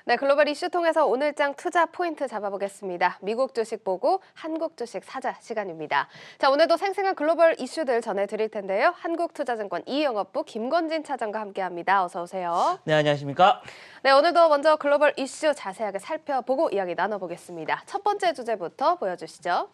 네, 글로벌 이슈 통해서 오늘장 투자 포인트 잡아보겠습니다. 미국 주식 보고 한국 주식 사자 시간입니다. 자, 오늘도 생생한 글로벌 이슈들 전해드릴 텐데요. 한국투자증권 이영업부 김건진 차장과 함께합니다. 어서 오세요. 네, 안녕하십니까? 네, 오늘도 먼저 글로벌 이슈 자세하게 살펴보고 이야기 나눠보겠습니다. 첫 번째 주제부터 보여주시죠.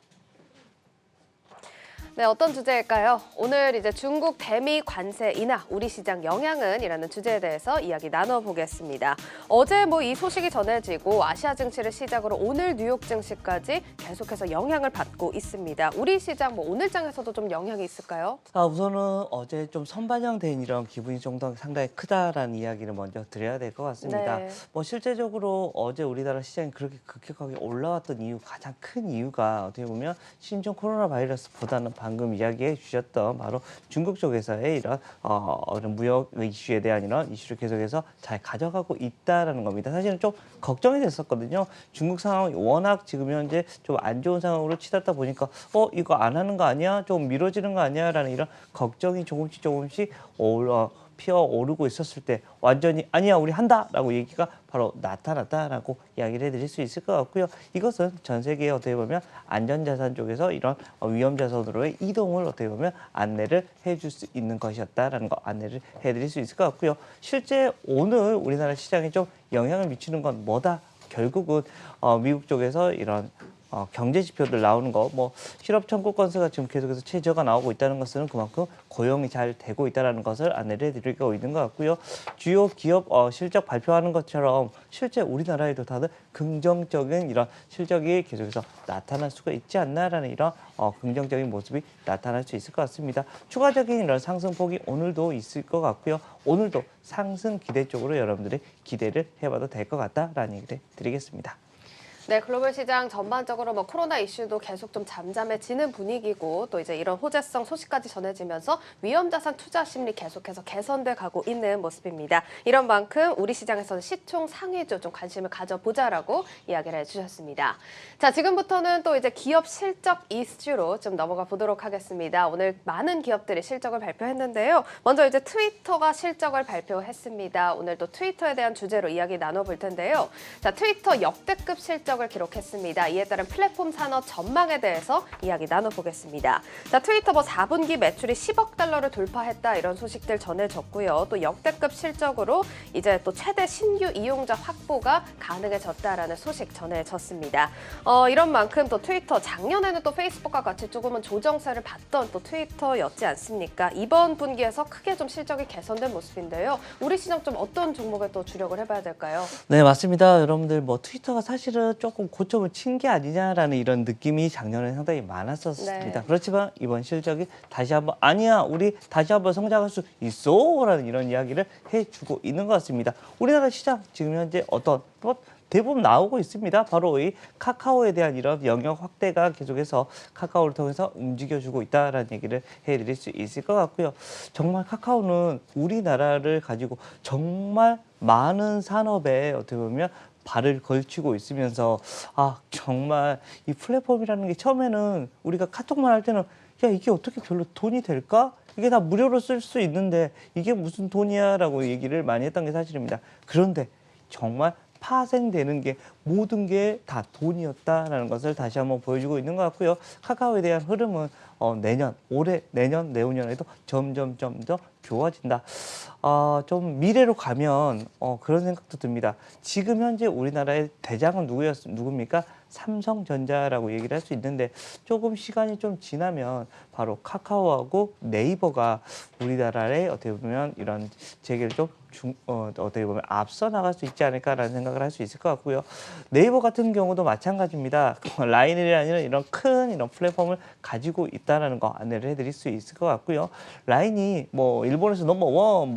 네, 어떤 주제일까요? 오늘 이제 중국 대미 관세 인하, 우리 시장 영향은? 이라는 주제에 대해서 이야기 나눠보겠습니다. 어제 이 소식이 전해지고 아시아 증시를 시작으로 오늘 뉴욕 증시까지 계속해서 영향을 받고 있습니다. 우리 시장 오늘장에서도 좀 영향이 있을까요? 우선은 어제 좀 선반영된 이런 기분이 좀 더 상당히 크다라는 이야기를 먼저 드려야 될 것 같습니다. 네. 실제적으로 어제 우리나라 시장이 그렇게 급격하게 올라왔던 이유, 가장 큰 이유가 어떻게 보면 신종 코로나 바이러스보다는 방금 이야기해 주셨던 바로 중국 쪽에서의 이런 무역 이슈에 대한 이런 이슈를 계속해서 잘 가져가고 있다라는 겁니다. 사실은 좀 걱정이 됐었거든요. 중국 상황이 워낙 지금 현재 좀 안 좋은 상황으로 치닫다 보니까 이거 안 하는 거 아니야? 좀 미뤄지는 거 아니야? 라는 이런 걱정이 조금씩 피어오르고 있었을 때 완전히 아니야 우리 한다라고 얘기가 바로 나타났다라고 이야기를 해드릴 수 있을 것 같고요. 이것은 전 세계에 어떻게 보면 안전자산 쪽에서 이런 위험자산으로의 이동을 어떻게 보면 안내를 해줄 수 있는 것이었다라는 거 안내를 해드릴 수 있을 것 같고요. 실제 오늘 우리나라 시장에 좀 영향을 미치는 건 뭐다? 결국은 미국 쪽에서 이런 경제 지표들 나오는 거, 실업 청구 건수가 지금 계속해서 최저가 나오고 있다는 것은 그만큼 고용이 잘 되고 있다는 것을 안내를 해드리고 있는 것 같고요. 주요 기업 실적 발표하는 것처럼 실제 우리나라에도 다들 긍정적인 이런 실적이 계속해서 나타날 수가 있지 않나라는 이런 긍정적인 모습이 나타날 수 있을 것 같습니다. 추가적인 이런 상승폭이 오늘도 있을 것 같고요. 오늘도 상승 기대 쪽으로 여러분들이 기대를 해봐도 될 것 같다라는 얘기를 드리겠습니다. 네, 글로벌 시장 전반적으로 코로나 이슈도 계속 좀 잠잠해지는 분위기고 또 이제 이런 호재성 소식까지 전해지면서 위험자산 투자 심리 계속해서 개선돼 가고 있는 모습입니다. 이런 만큼 우리 시장에서는 시총 상위주 좀 관심을 가져보자라고 이야기를 해주셨습니다. 자, 지금부터는 또 이제 기업 실적 이슈로 좀 넘어가 보도록 하겠습니다. 오늘 많은 기업들이 실적을 발표했는데요. 먼저 이제 트위터가 실적을 발표했습니다. 오늘 또 트위터에 대한 주제로 이야기 나눠볼 텐데요. 자, 트위터 역대급 실적을 기록했습니다. 이에 따른 플랫폼 산업 전망에 대해서 이야기 나눠보겠습니다. 자, 트위터 4분기 매출이 10억 달러를 돌파했다 이런 소식들 전해졌고요. 또 역대급 실적으로 이제 또 최대 신규 이용자 확보가 가능해졌다라는 소식 전해졌습니다. 이런 만큼 또 트위터 작년에는 또 페이스북과 같이 조금은 조정세를 받던 또 트위터였지 않습니까? 이번 분기에서 크게 좀 실적이 개선된 모습인데요. 우리 시장 좀 어떤 종목에 또 주력을 해봐야 될까요? 네, 맞습니다. 여러분들 트위터가 사실은 조금 고점을 친 게 아니냐라는 이런 느낌이 작년에 상당히 많았었습니다. 네. 그렇지만 이번 실적이 다시 한번 아니야 우리 다시 한번 성장할 수 있어라는 이런 이야기를 해주고 있는 것 같습니다. 우리나라 시장 지금 현재 어떤 대부분 나오고 있습니다. 바로 이 카카오에 대한 이런 영역 확대가 계속해서 카카오를 통해서 움직여주고 있다라는 얘기를 해드릴 수 있을 것 같고요. 정말 카카오는 우리나라를 가지고 정말 많은 산업에 어떻게 보면 발을 걸치고 있으면서 정말 이 플랫폼이라는 게 처음에는 우리가 카톡만 할 때는 야 이게 어떻게 별로 돈이 될까? 이게 다 무료로 쓸 수 있는데 이게 무슨 돈이야? 라고 얘기를 많이 했던 게 사실입니다. 그런데 정말 파생되는 게 모든 게 다 돈이었다라는 것을 다시 한번 보여주고 있는 것 같고요. 카카오에 대한 흐름은 올해, 내년, 내후년에도 점점 더 좋아진다. 좀 미래로 가면 그런 생각도 듭니다. 지금 현재 우리나라의 대장은 누굽니까? 삼성전자라고 얘기를 할 수 있는데 조금 시간이 좀 지나면 바로 카카오하고 네이버가 우리나라의 어떻게 보면 이런 재계를 좀 어떻게 보면 앞서 나갈 수 있지 않을까라는 생각을 할 수 있을 것 같고요. 네이버 같은 경우도 마찬가지입니다. 라인이라는 이런 큰 이런 플랫폼을 가지고 있다는 거 안내를 해드릴 수 있을 것 같고요. 라인이 일본에서 넘버원,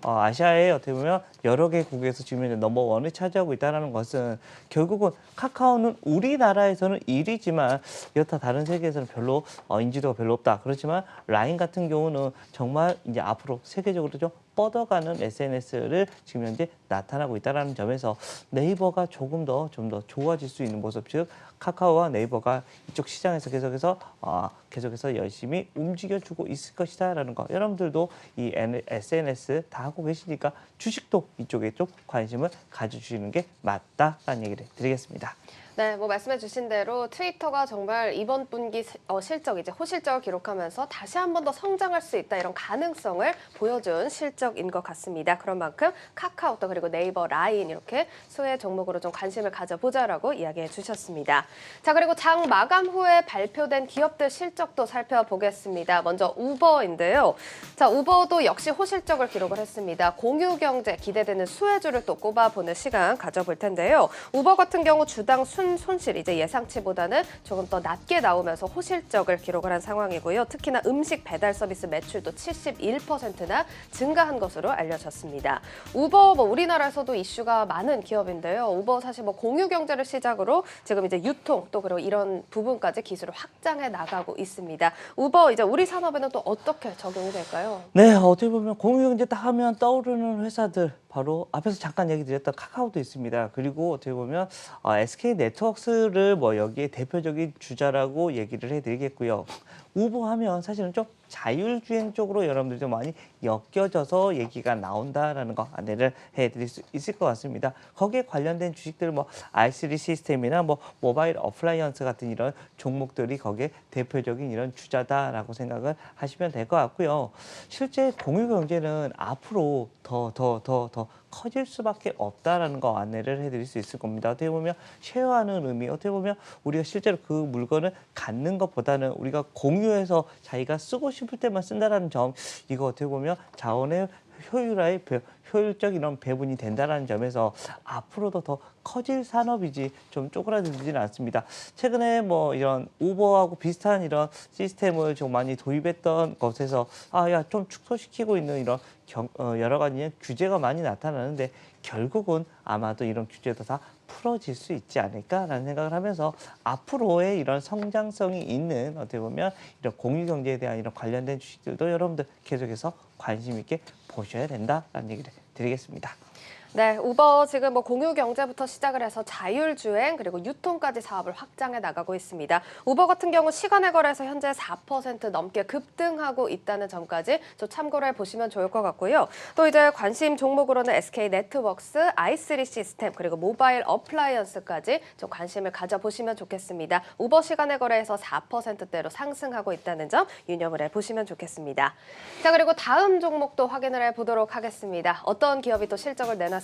아시아의 어떻게 보면 여러 개국에서 지금 현재 넘버원을 차지하고 있다는 것은 결국은 카카오는 우리나라에서는 1위지만 여타 다른 세계에서는 별로 인지도가 별로 없다. 그렇지만 라인 같은 경우는 정말 이제 앞으로 세계적으로 좀 뻗어가는 SNS를 지금 현재 나타나고 있다는 점에서 네이버가 좀 더 좋아질 수 있는 모습, 즉 카카오와 네이버가 이쪽 시장에서 계속해서 열심히 움직여주고 있을 것이다라는 거. 여러분들도 이 SNS 다 하고 계시니까 주식도 이쪽에 좀 관심을 가져주시는 게 맞다라는 얘기를 드리겠습니다. 네, 뭐 말씀해 주신 대로 트위터가 정말 이번 분기 실적, 이제 호실적을 기록하면서 다시 한 번 더 성장할 수 있다, 이런 가능성을 보여준 실적인 것 같습니다. 그런 만큼 카카오톡 그리고 네이버, 라인 이렇게 수혜 종목으로 좀 관심을 가져보자라고 이야기해 주셨습니다. 자, 그리고 장 마감 후에 발표된 기업들 실적도 살펴보겠습니다. 먼저 우버인데요. 자, 우버도 역시 호실적을 기록을 했습니다. 공유 경제 기대되는 수혜주를 또 꼽아보는 시간 가져볼 텐데요. 우버 같은 경우 주당 손실 이제 예상치보다는 조금 더 낮게 나오면서 호실적을 기록을 한 상황이고요. 특히나 음식 배달 서비스 매출도 71%나 증가한 것으로 알려졌습니다. 우버 뭐 우리나라에서도 이슈가 많은 기업인데요. 우버 사실 뭐 공유 경제를 시작으로 지금 이제 유통 또 그리고 이런 부분까지 기술을 확장해 나가고 있습니다. 우버 이제 우리 산업에는 또 어떻게 적용이 될까요? 네, 어떻게 보면 공유 경제 딱 하면 떠오르는 회사들 바로 앞에서 잠깐 얘기 드렸던 카카오도 있습니다. 그리고 어떻게 보면 SK 네트워크스를 뭐 여기에 대표적인 주자라고 얘기를 해드리겠고요. 우버 하면 사실은 좀 자율주행 쪽으로 여러분들 좀 많이 엮여져서 얘기가 나온다라는 거 안내를 해드릴 수 있을 것 같습니다. 거기에 관련된 주식들 뭐 R3 시스템이나 뭐 모바일 어플라이언스 같은 이런 종목들이 거기에 대표적인 이런 주자다라고 생각을 하시면 될 것 같고요. 실제 공유 경제는 앞으로 더 커질 수밖에 없다라는 거 안내를 해드릴 수 있을 겁니다. 어떻게 보면 쉐어하는 의미, 어떻게 보면 우리가 실제로 그 물건을 갖는 것보다는 우리가 공유해서 자기가 쓰고 싶을 때만 쓴다라는 점, 이거 어떻게 보면 자원의 효율적 이런 배분이 된다는 점에서 앞으로도 더 커질 산업이지 좀 쪼그라들지는 않습니다. 최근에 뭐 이런 우버하고 비슷한 이런 시스템을 좀 많이 도입했던 것에서 좀 축소시키고 있는 이런 여러 가지 규제가 많이 나타나는데 결국은 아마도 이런 규제도 다 풀어질 수 있지 않을까라는 생각을 하면서 앞으로의 이런 성장성이 있는 어떻게 보면 이런 공유 경제에 대한 이런 관련된 주식들도 여러분들 계속해서 관심 있게 보셔야 된다라는 얘기를 드리겠습니다. 네, 우버 지금 뭐 공유 경제부터 시작을 해서 자율주행 그리고 유통까지 사업을 확장해 나가고 있습니다. 우버 같은 경우 시간의 거래에서 현재 4% 넘게 급등하고 있다는 점까지 좀 참고를 해보시면 좋을 것 같고요. 또 이제 관심 종목으로는 SK 네트워크스, i3 시스템 그리고 모바일 어플라이언스까지 좀 관심을 가져보시면 좋겠습니다. 우버 시간의 거래에서 4%대로 상승하고 있다는 점 유념을 해보시면 좋겠습니다. 자, 그리고 다음 종목도 확인을 해보도록 하겠습니다. 어떤 기업이 또 실적을 내놨을까요?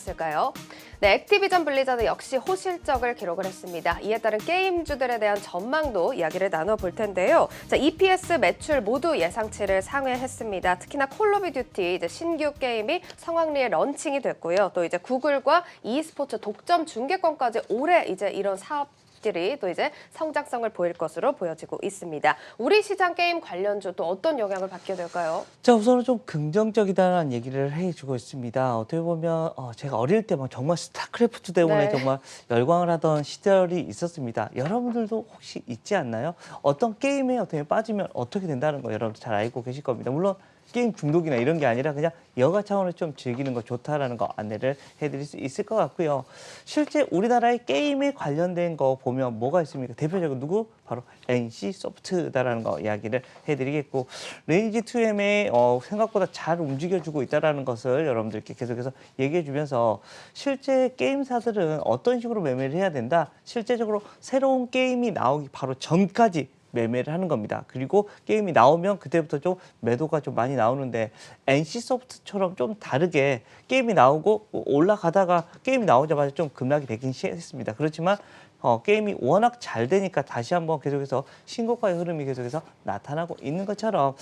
네, 액티비전 블리자드 역시 호실적을 기록을 했습니다. 이에 따른 게임주들에 대한 전망도 이야기를 나눠볼 텐데요. 자, EPS 매출 모두 예상치를 상회했습니다. 특히나 콜 오브 듀티 이제 신규 게임이 성황리에 런칭이 됐고요. 또 이제 구글과 e스포츠 독점 중계권까지 올해 이제 이런 사업들이 또 이제 성장성을 보일 것으로 보여지고 있습니다. 우리 시장 게임 관련주 또 어떤 영향을 받게 될까요? 자, 우선은 좀 긍정적이다라는 얘기를 해주고 있습니다. 어떻게 보면 제가 어릴 때 막 정말 스타크래프트 때문에 네. 정말 열광을 하던 시절이 있었습니다. 여러분들도 혹시 있지 않나요? 어떤 게임에 어떻게 빠지면 어떻게 된다는 거 여러분들 잘 알고 계실 겁니다. 물론 게임 중독이나 이런 게 아니라 그냥 여가 차원을 좀 즐기는 거 좋다라는 거 안내를 해드릴 수 있을 것 같고요. 실제 우리나라의 게임에 관련된 거 보면 뭐가 있습니까? 대표적으로 누구? 바로 NC소프트다라는 거 이야기를 해드리겠고, 레이지 2M에 생각보다 잘 움직여주고 있다라는 것을 여러분들께 계속해서 얘기해주면서 실제 게임사들은 어떤 식으로 매매를 해야 된다. 실제적으로 새로운 게임이 나오기 바로 전까지 매매를 하는 겁니다. 그리고 게임이 나오면 그때부터 좀 매도가 좀 많이 나오는데 NC소프트처럼 좀 다르게 게임이 나오고 올라가다가 게임이 나오자마자 좀 급락이 되긴 시작했습니다. 그렇지만 게임이 워낙 잘 되니까 다시 한번 계속해서 신고가의 흐름이 계속해서 나타나고 있는 것처럼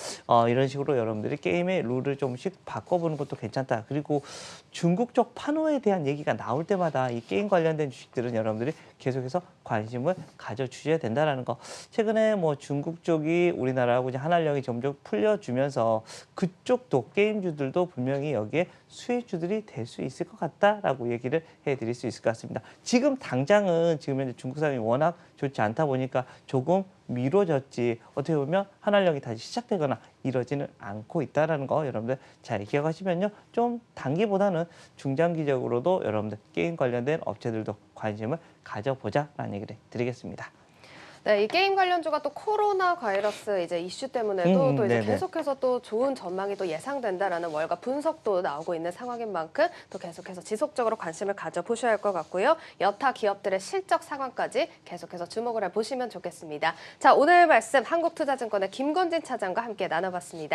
이런 식으로 여러분들이 게임의 룰을 조금씩 바꿔보는 것도 괜찮다. 그리고 중국 쪽 판호에 대한 얘기가 나올 때마다 이 게임 관련된 주식들은 여러분들이 계속해서 관심을 가져주셔야 된다는 거. 최근에 뭐 중국 쪽이 우리나라하고 이제 한한령이 점점 풀려주면서 그쪽도 게임주들도 분명히 여기에 수혜주들이 될 수 있을 것 같다라고 얘기를 해드릴 수 있을 것 같습니다. 지금 당장은 지금 현재 중국 상황이 워낙 좋지 않다 보니까 조금 미뤄졌지 어떻게 보면 한한령이 다시 시작되거나 이러지는 않고 있다는 거 여러분들 잘 기억하시면요. 좀 단기보다는 중장기적으로도 여러분들 게임 관련된 업체들도 관심을 가져보자라는 얘기를 드리겠습니다. 네, 이 게임 관련주가 또 코로나 바이러스 이제 이슈 때문에도 또 이제 네네. 계속해서 또 좋은 전망이 또 예상된다라는 월가 분석도 나오고 있는 상황인 만큼 또 계속해서 지속적으로 관심을 가져보셔야 할 것 같고요. 여타 기업들의 실적 상황까지 계속해서 주목을 해보시면 좋겠습니다. 자, 오늘 말씀 한국투자증권의 김건진 차장과 함께 나눠봤습니다.